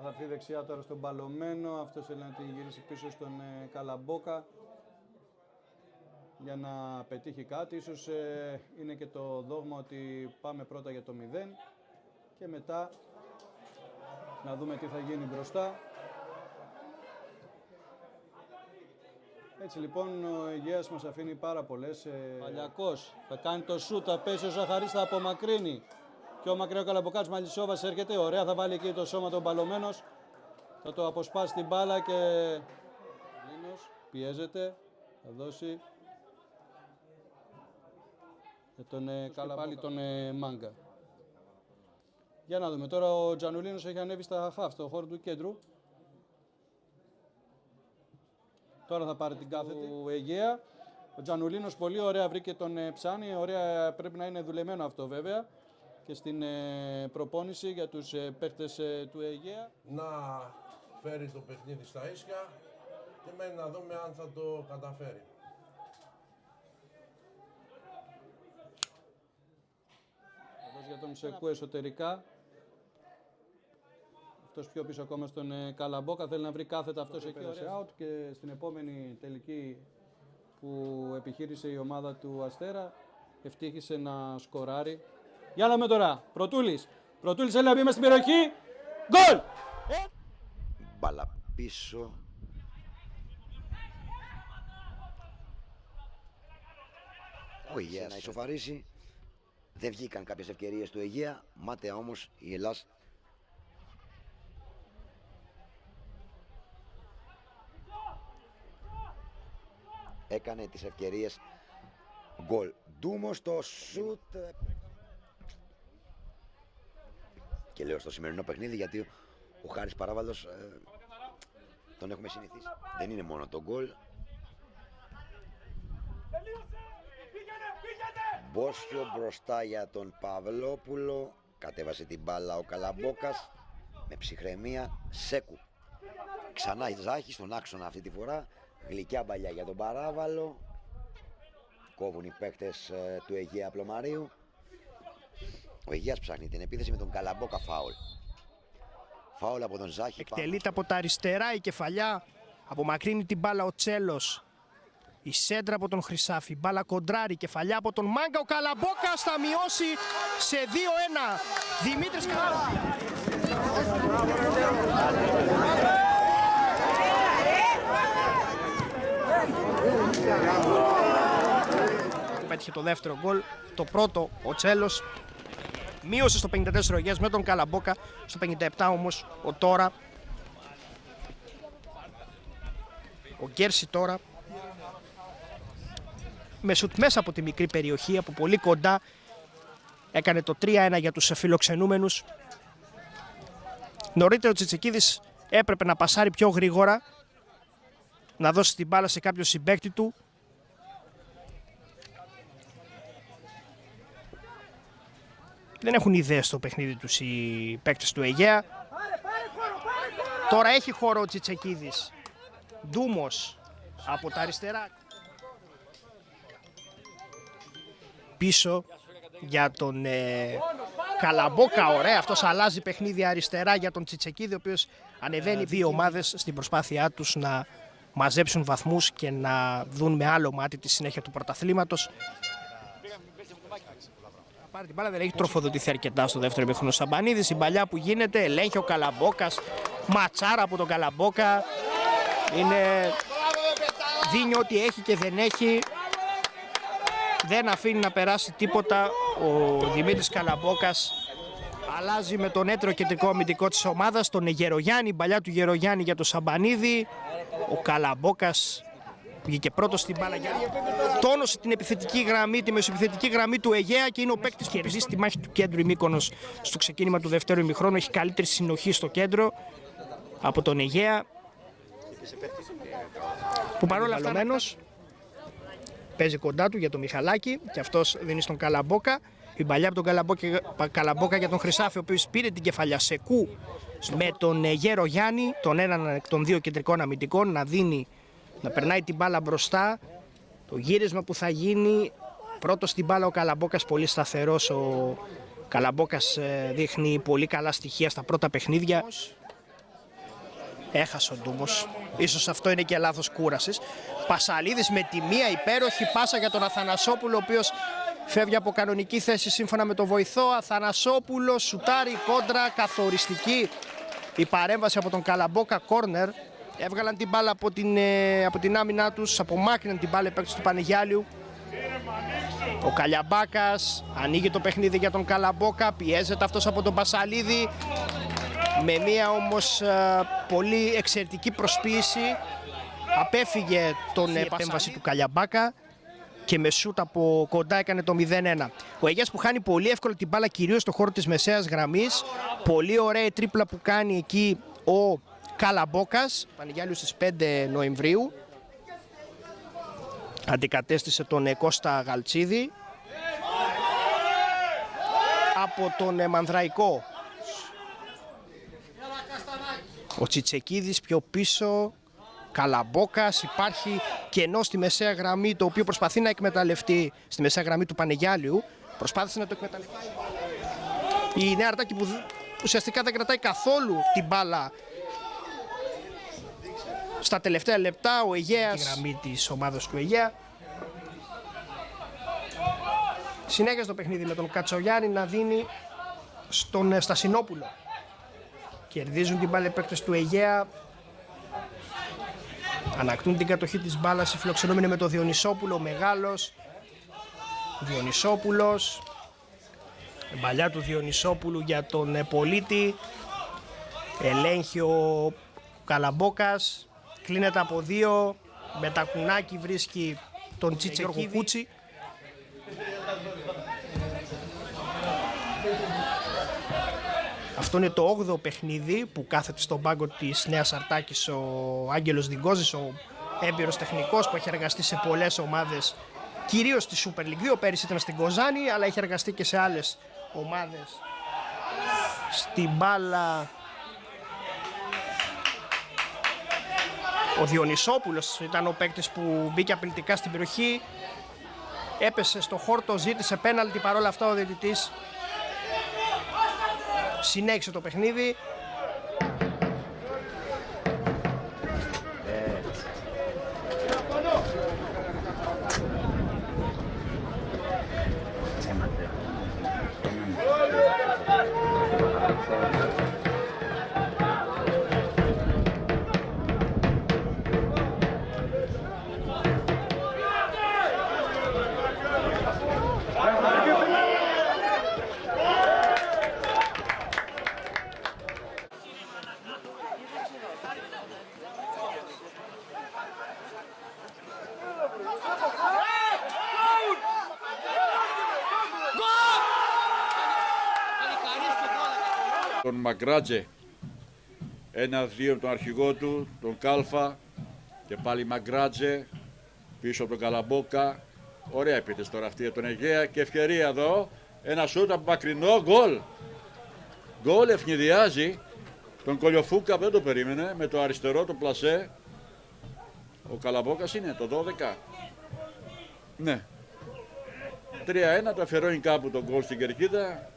θα έρθει δεξιά τώρα στον Παλωμένο. Αυτός θέλει να την γυρίσει πίσω στον Καλαμπόκα για να πετύχει κάτι. Ίσως είναι και το δόγμα ότι πάμε πρώτα για το 0 και μετά να δούμε τι θα γίνει μπροστά. Έτσι λοιπόν ο Αιγαίας μας αφήνει πάρα πολλές. Παλιακός θα κάνει το σούτ, θα πέσει ο Ζαχαρής, θα απομακρύνει. Πιο μακριά ο Καλαμποκάς, Μαλισσόβας έρχεται, ωραία, θα βάλει εκεί το σώμα τον Παλωμένος. Θα το αποσπάσει την μπάλα και Λίνος πιέζεται, θα δώσει και τον πάλι τον Μάγκα. Για να δούμε, τώρα ο Τζανουλίνος έχει ανέβει στα χαφ, στο χώρο του κέντρου. Τώρα θα πάρει την κάθετη του Αιγαία. Ο Τζανουλίνος πολύ ωραία βρήκε τον Ψάνη, ωραία, πρέπει να είναι δουλεμένο αυτό βέβαια. Και στην προπόνηση για τους παίκτες του Αιγαία. Να φέρει το παιχνίδι στα ίσια και μένει να δούμε αν θα το καταφέρει. Αυτός για τον Σεκού εσωτερικά. Αυτός πιο πίσω ακόμα στον Καλαμπόκα, θέλει να βρει κάθετα αυτός εκεί out και στην επόμενη τελική που επιχείρησε η ομάδα του Αστέρα ευτύχησε να σκοράρει. Για να δούμε τώρα, Πρωτούλης θέλει να μπει μες στην περιοχή, γκολ! Μπάλα πίσω. Ο Αιγαίας να ισοφαρίσει. Δεν βγήκαν κάποιες ευκαιρίες του Αιγαία, μάταια όμως η Ελλάς. Έκανε τις ευκαιρίες γκολ. Ντούμο στο σούτ. Και λέω στο σημερινό παιχνίδι γιατί ο Χάρης Παράβαλος τον έχουμε συνηθίσει. Δεν είναι μόνο το γκολ. Μπόσιο μπροστά για τον Παυλόπουλο. Κατέβασε την μπάλα ο Καλαμπόκας με ψυχραιμία. Σέκου. Ξανά η Ζάχη στον άξονα αυτή τη φορά. Γλυκιά μπαλιά για τον Παράβαλο. Κόβουν οι παίκτες του Αιγαία Πλωμαρίου. Ο Αιγαίας ψάχνει την επίθεση με τον Καλαμπόκα, φάουλ. Φάουλ από τον Ζάχη. Εκτελείται από τα αριστερά η κεφαλιά. Απομακρύνει την μπάλα ο Τσέλος. Η σέντρα από τον Χρυσάφη. Μπάλα κοντράρει. Κεφαλιά από τον Μάγκα. Ο Καλαμπόκας θα μειώσει σε 2-1. Δημήτρης Καλαμπόκας. Πέτυχε το δεύτερο γκολ. Το πρώτο ο Τσέλος. Μείωσε στο 54 ο Αιγαίας με τον Καλαμπόκα. Στο 57 όμως ο Τώρα. Ο Γκέρση τώρα. Με σουτ μέσα από τη μικρή περιοχή, από πολύ κοντά. Έκανε το 3-1 για τους φιλοξενούμενους. Νωρίτερα ο Τσιτσεκίδης έπρεπε να πασάρει πιο γρήγορα. Να δώσει την μπάλα σε κάποιο συμπαίκτη του. Δεν έχουν ιδέα στο παιχνίδι τους οι παίκτες του Αιγαία. Τώρα έχει χώρο ο Τσιτσεκίδης. Ντούμος από τα αριστερά. Πίσω για τον Καλαμπόκα, ωραία. Αυτός αλλάζει παιχνίδι αριστερά για τον Τσιτσεκίδη, ο οποίος ανεβαίνει δύο ομάδες στην προσπάθειά τους να μαζέψουν βαθμούς και να δουν με άλλο μάτι τη συνέχεια του πρωταθλήματος. Πάρει την μπάλα, δεν έχει τροφοδοτηθεί αρκετά στο δεύτερο ημίχρονο Σαμπανίδης. Η παλιά που γίνεται, ελέγχει ο Καλαμπόκας. Ματσάρα από τον Καλαμπόκα. Δίνει ό,τι έχει και δεν έχει. Δεν αφήνει να περάσει τίποτα ο Δημήτρης Καλαμπόκας. Αλλάζει με τον έτρο κεντρικό αμυντικό της ομάδας, τον Γερογιάννη. Η παλιά του Γερογιάννη για τον Σαμπανίδη. Ο Καλαμπόκας βγήκε πρώτος στην μπάλα. Τόνωσε την επιθετική γραμμή, τη μεσοεπιθετική γραμμή του Αιγαία και είναι ο παίκτης που κερδίζει στη μάχη του κέντρου. Η Μύκονος στο ξεκίνημα του δεύτερου ημιχρόνου έχει καλύτερη συνοχή στο κέντρο από τον Αιγαία. Που παρόλα αυτά παίζει κοντά του για τον Μιχαλάκη και αυτός δίνει στον Καλαμπόκα. Η παλιά από τον Καλαμπόκα για τον Χρυσάφη, ο οποίος πήρε την κεφαλιά Σεκού με τον Γέρο Γιάννη, τον έναν εκ των δύο κεντρικών αμυντικών, να περνάει την μπάλα μπροστά. Το γύρισμα που θα γίνει, πρώτος στην μπάλα ο Καλαμπόκας, πολύ σταθερός. Ο Καλαμπόκας δείχνει πολύ καλά στοιχεία στα πρώτα παιχνίδια. Έχασε ο Ντούμος. Ίσως αυτό είναι και λάθος κούρασης. Πασαλίδης με τη μία υπέροχη πάσα για τον Αθανασόπουλο, ο οποίος φεύγει από κανονική θέση σύμφωνα με τον βοηθό. Αθανασόπουλο, σουτάρει, κόντρα, καθοριστική η παρέμβαση από τον Καλαμπόκα, κόρνερ. Έβγαλαν την μπάλα από την άμυνά τους, απομάκρυναν την μπάλα παίκτες του Πανεγιάλιου. Ο Καλιαμπάκας ανοίγει το παιχνίδι για τον Καλαμπόκα, πιέζεται αυτός από τον Πασαλίδη. Με μία όμως πολύ εξαιρετική προσποίηση απέφυγε τον επέμβαση του Καλιαμπάκα και με σούτ από κοντά έκανε το 0-1. Ο Αιγαίας που χάνει πολύ εύκολα την μπάλα κυρίως στο χώρο της μεσαίας γραμμής. Πολύ ωραία η τρίπλα που κάνει εκεί ο Καλαμπόκας. Πανεγιάλιου στις 5 Νοεμβρίου. Αντικατέστησε τον Κώστα Γαλτσίδη. Από τον Μανδραϊκό ο Τσιτσεκίδης πιο πίσω, Καλαμπόκας, υπάρχει κενό στη μεσαία γραμμή το οποίο προσπαθεί να εκμεταλλευτεί στη μεσαία γραμμή του Πανεγιάλιου. Προσπάθησε να το εκμεταλλευτεί η Νέα Αρτάκη που ουσιαστικά δεν κρατάει καθόλου την μπάλα στα τελευταία λεπτά. Ο Αιγαίας, η γραμμή της ομάδας του Αιγαία. Συνέχεια στο παιχνίδι με τον Κατσογιάννη να δίνει στον Στασινόπουλο. Κερδίζουν την μπάλα οι παίκτες του Αιγαία. Ανακτούν την κατοχή της μπάλας οι φιλοξενούμενοι με τον Διονυσόπουλο, ο μεγάλος. Διονυσόπουλος. Μπαλιά του Διονυσόπουλου για τον Πολίτη. Ελέγχει ο Καλαμπόκας. Κλείνεται από 2. Με τα κουνάκι βρίσκει τον Τσιτσεκίδη. Αυτό είναι το 8ο παιχνίδι που κάθεται στον πάγκο της Νέας Αρτάκης ο Άγγελος Διγκόζης, ο έμπειρος τεχνικός που έχει εργαστεί σε πολλές ομάδες, κυρίως στη Super League 2. Πέρυσι ήταν στην Κοζάνη, αλλά έχει εργαστεί και σε άλλες ομάδες. Στην μπάλα ο Διονυσόπουλος ήταν ο παίκτης που μπήκε απειλητικά στην περιοχή. Έπεσε στο χόρτο, ζήτησε πέναλτι, παρόλα αυτά ο διαιτητής συνέχισε το παιχνίδι. Τον Μαγκράτζε, 1-2 τον αρχηγό του, τον Κάλφα και πάλι Μαγκράτζε πίσω από τον Καλαμπόκα. Ωραία επίθεση τώρα αυτή για τον Αιγαία και ευκαιρία εδώ, ένα σούτ από μακρινό, γκολ. Γκολ, ευνηδιάζει τον Κολιοφούκα, δεν το περίμενε, με το αριστερό το πλασέ. Ο Καλαμπόκας είναι το 12. Ναι. 3-1, το αφιερώνει κάπου τον γκολ στην κερκίδα.